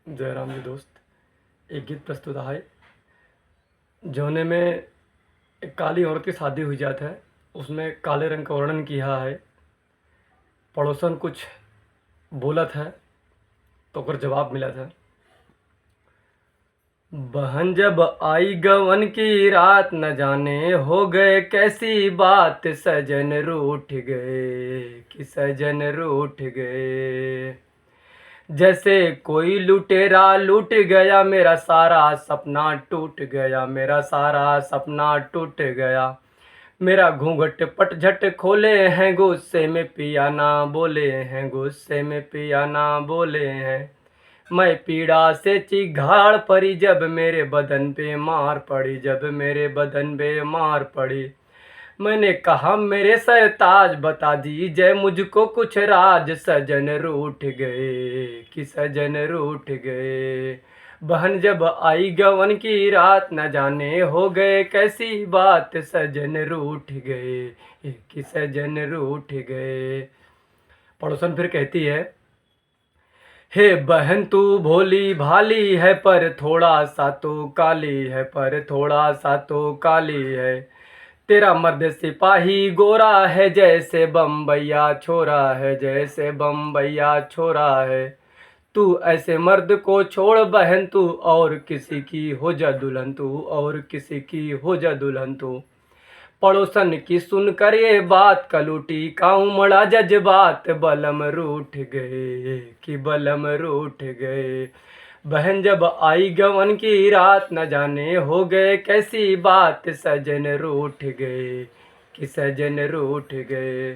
जयराम जी दोस्त, एक गीत प्रस्तुत है जौने में एक काली औरत की शादी हुई जात है। उसमें काले रंग का वर्णन किया है। पड़ोसन कुछ बोलत है तो ओकर जवाब मिलत है। बहन जब आई गवन की रात, न जाने हो गए कैसी बात, सजन रूठ गए कि सजन रूठ गए। जैसे कोई लुटेरा लूट गया, मेरा सारा सपना टूट गया, मेरा सारा सपना टूट गया। मेरा घूंघट पटझट खोले हैं, गुस्से में पिया ना बोले हैं, गुस्से में पिया ना बोले हैं। मैं पीड़ा से चिघाड़ पड़ी जब मेरे बदन पे मार पड़ी, जब मेरे बदन पे मार पड़ी। मैंने कहा मेरे सरताज बता दीजिए मुझको कुछ राज, सजन रूठ गए कि सजन रूठ गए। बहन जब आई गवन की रात, न जाने हो गए कैसी बात, सजन रूठ गए कि सजन रूठ गए। पड़ोसन फिर कहती है, हे बहन तू भोली भाली है, पर थोड़ा सा तो काली है, पर थोड़ा सा तो काली है। तेरा मर्द सिपाही गोरा है, जैसे बम्बैया छोरा है, जैसे बम्बैया छोरा है। तू ऐसे मर्द को छोड़ बहन, तू और किसी की हो जा दुल्हन, तू और किसी की हो जा दुल्हन तू। पड़ोसन की सुनकर ये बात, कलूटी का उमड़ा जज्बात, बलम रूठ गए कि बलम रूठ गए। बहन जब आई गवन की रात, न जाने हो गए कैसी बात, सजन रूठ गए कि सजन रूठ गए।